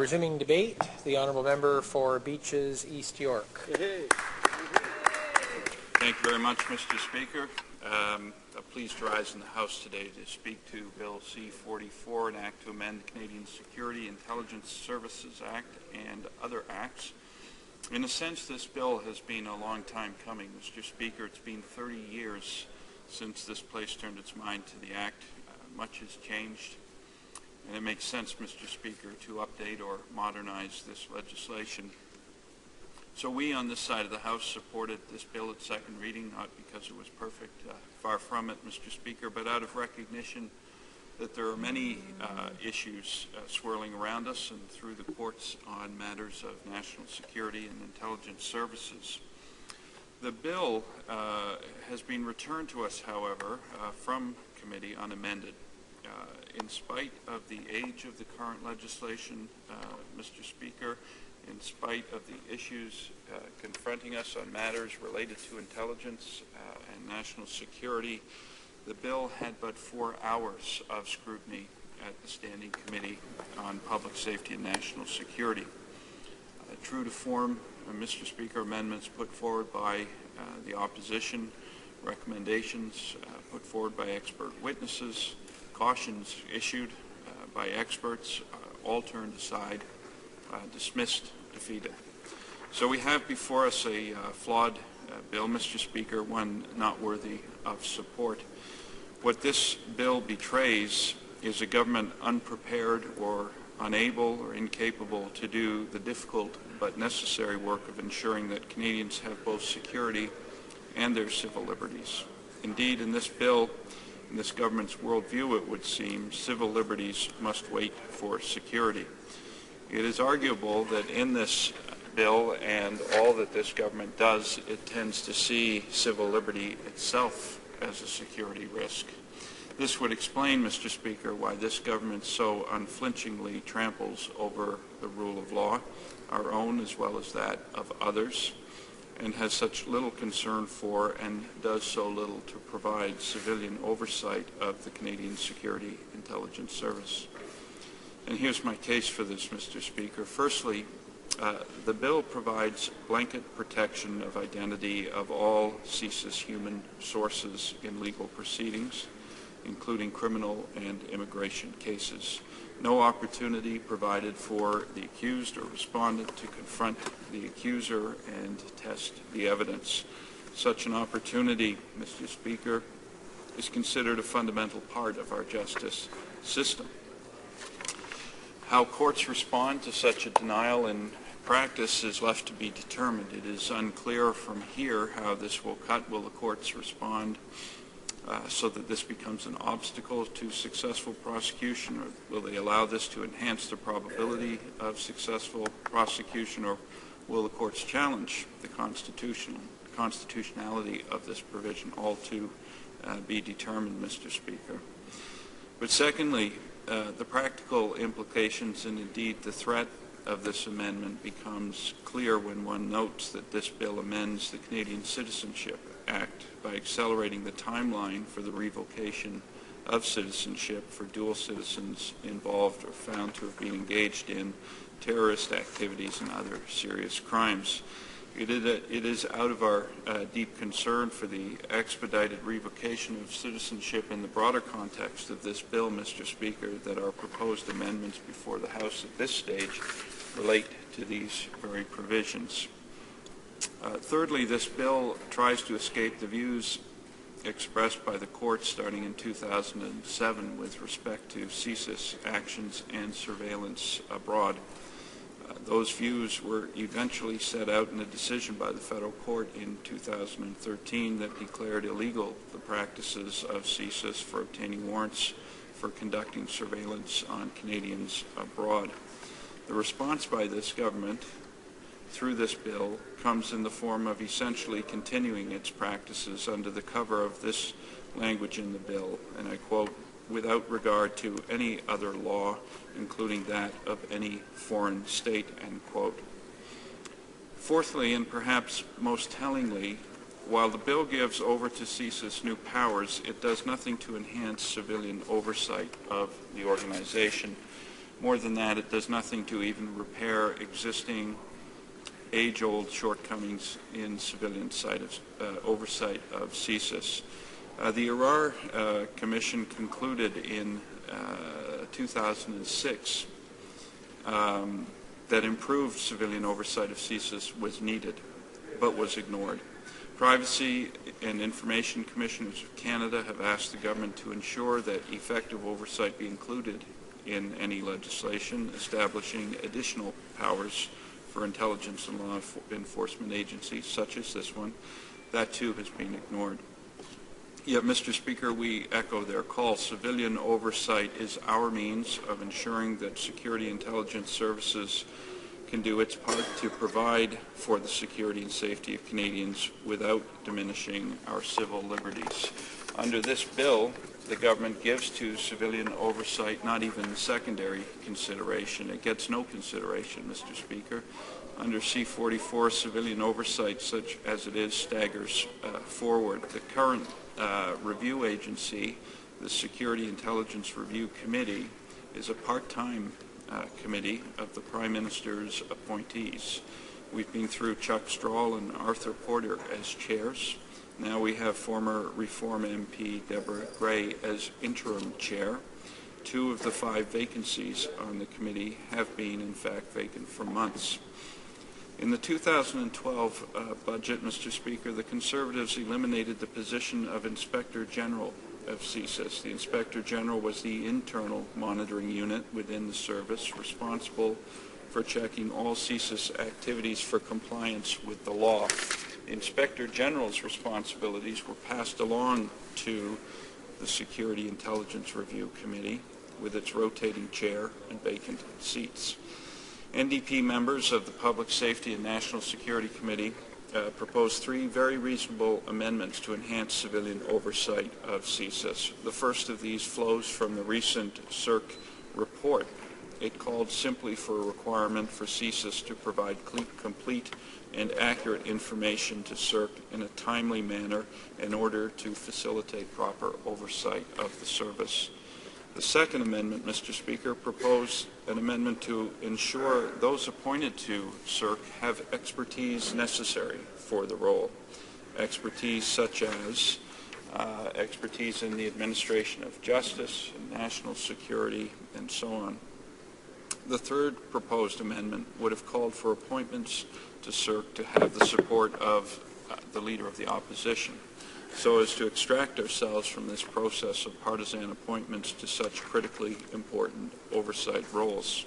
Resuming debate, the Honourable Member for Beaches, East York. Thank you very much, Mr. Speaker. I'm pleased to rise in the House today to speak to Bill C-44, an act to amend the Canadian Security Intelligence Services Act and other acts. In a sense, this bill has been a long time coming, Mr. Speaker. It's been 30 years since this place turned its mind to the act. Much has changed, and it makes sense, Mr. Speaker, to update or modernize this legislation. So we on this side of the House supported this bill at second reading, not because it was perfect, far from it, Mr. Speaker, but out of recognition that there are many issues swirling around us and through the courts on matters of national security and intelligence services. The bill has been returned to us, however, from committee unamended. In spite of the age of the current legislation, Mr. Speaker, in spite of the issues confronting us on matters related to intelligence and national security, the bill had but 4 hours of scrutiny at the Standing Committee on Public Safety and National Security. True to form, Mr. Speaker, amendments put forward by the opposition, recommendations put forward by expert witnesses, cautions issued by experts, all turned aside, dismissed, defeated. So we have before us a flawed bill, Mr. Speaker, one not worthy of support. What this bill betrays is a government unprepared or unable or incapable to do the difficult but necessary work of ensuring that Canadians have both security and their civil liberties. Indeed, in this bill, in this government's worldview, it would seem, civil liberties must wait for security. It is arguable that in this bill and all that this government does, it tends to see civil liberty itself as a security risk. This would explain, Mr. Speaker, why this government so unflinchingly tramples over the rule of law, our own as well as that of others, and has such little concern for and does so little to provide civilian oversight of the Canadian Security Intelligence Service. And here's my case for this, Mr. Speaker. Firstly, the bill provides blanket protection of identity of all CSIS human sources in legal proceedings, including criminal and immigration cases. No opportunity provided for the accused or respondent to confront the accuser and test the evidence. Such an opportunity, Mr. Speaker, is considered a fundamental part of our justice system. How courts respond to such a denial in practice is left to be determined. It is unclear from here how this will cut. Will the courts respond so that this becomes an obstacle to successful prosecution, or will they allow this to enhance the probability of successful prosecution, or will the courts challenge the constitutionality of this provision? All to be determined, Mr. Speaker. But secondly, the practical implications and indeed the threat of this amendment becomes clear when one notes that this bill amends the Canadian Citizenship Act by accelerating the timeline for the revocation of citizenship for dual citizens involved or found to have been engaged in terrorist activities and other serious crimes. It is out of our deep concern for the expedited revocation of citizenship in the broader context of this bill, Mr. Speaker, that our proposed amendments before the House at this stage relate to these very provisions. Thirdly, this bill tries to escape the views expressed by the court starting in 2007 with respect to CSIS actions and surveillance abroad. Those views were eventually set out in a decision by the federal court in 2013 that declared illegal the practices of CSIS for obtaining warrants for conducting surveillance on Canadians abroad. The response by this government through this bill comes in the form of essentially continuing its practices under the cover of this language in the bill, and I quote, "without regard to any other law, including that of any foreign state," end quote. Fourthly, and perhaps most tellingly, while the bill gives over to CSIS new powers, it does nothing to enhance civilian oversight of the organization. More than that, it does nothing to even repair existing age-old shortcomings in civilian oversight of CSIS. The Arar Commission concluded in 2006 that improved civilian oversight of CSIS was needed, but was ignored. Privacy and Information Commissioners of Canada have asked the government to ensure that effective oversight be included in any legislation establishing additional powers for intelligence and law enforcement agencies such as this one. That too has been ignored. Yet, Mr. Speaker, we echo their call. Civilian oversight is our means of ensuring that security intelligence services can do its part to provide for the security and safety of Canadians without diminishing our civil liberties. Under this bill, the government gives to civilian oversight not even secondary consideration. It gets no consideration, Mr. Speaker. Under C-44, civilian oversight, such as it is, staggers forward. The current review agency, the Security Intelligence Review Committee, is a part-time committee of the Prime Minister's appointees. We've been through Chuck Strahl and Arthur Porter as chairs. Now we have former Reform MP Deborah Gray as interim chair. 2 of the 5 vacancies on the committee have been, in fact, vacant for months. In the 2012 budget, Mr. Speaker, the Conservatives eliminated the position of Inspector General of CSIS. The Inspector General was the internal monitoring unit within the service responsible for checking all CSIS activities for compliance with the law. The Inspector General's responsibilities were passed along to the Security Intelligence Review Committee with its rotating chair and vacant seats. NDP members of the Public Safety and National Security Committee proposed 3 very reasonable amendments to enhance civilian oversight of CSIS. The first of these flows from the recent CSIRC report. It called simply for a requirement for CSIS to provide complete and accurate information to CSIRC in a timely manner in order to facilitate proper oversight of the service. The second amendment, Mr. Speaker, proposed an amendment to ensure those appointed to CSIRC have expertise necessary for the role. Expertise such as expertise in the administration of justice, and national security, and so on. The third proposed amendment would have called for appointments to CSIRC to have the support of the Leader of the Opposition, so as to extract ourselves from this process of partisan appointments to such critically important oversight roles.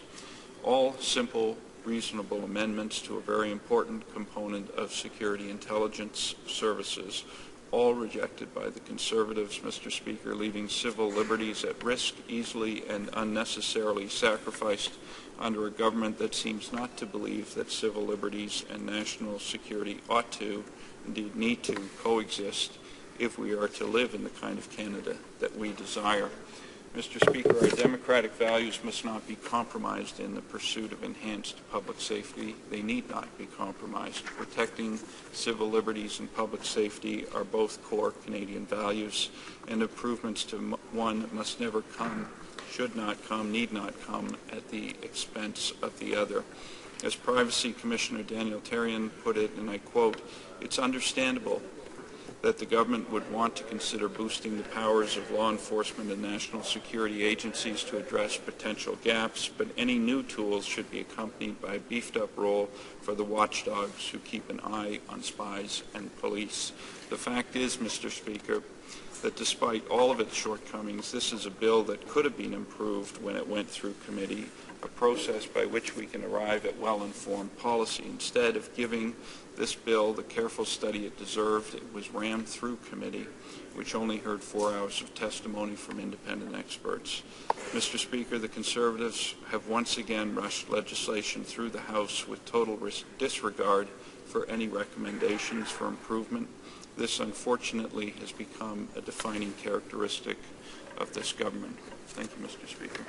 All simple, reasonable amendments to a very important component of security intelligence services, all rejected by the Conservatives, Mr. Speaker, leaving civil liberties at risk, easily and unnecessarily sacrificed under a government that seems not to believe that civil liberties and national security ought to, indeed need to, coexist if we are to live in the kind of Canada that we desire. Mr. Speaker, our democratic values must not be compromised in the pursuit of enhanced public safety. They need not be compromised. Protecting civil liberties and public safety are both core Canadian values, and improvements to one must never come, should not come, need not come at the expense of the other. As Privacy Commissioner Daniel Therrien put it, and I quote, "It's understandable that the government would want to consider boosting the powers of law enforcement and national security agencies to address potential gaps, but any new tools should be accompanied by a beefed-up role for the watchdogs who keep an eye on spies and police." The fact is, Mr. Speaker, that despite all of its shortcomings, this is a bill that could have been improved when it went through committee, a process by which we can arrive at well-informed policy. Instead of giving this bill the careful study it deserved, it was rammed through committee, which only heard 4 hours of testimony from independent experts. Mr. Speaker, the Conservatives have once again rushed legislation through the House with total disregard for any recommendations for improvement. This, unfortunately, has become a defining characteristic of this government. Thank you, Mr. Speaker.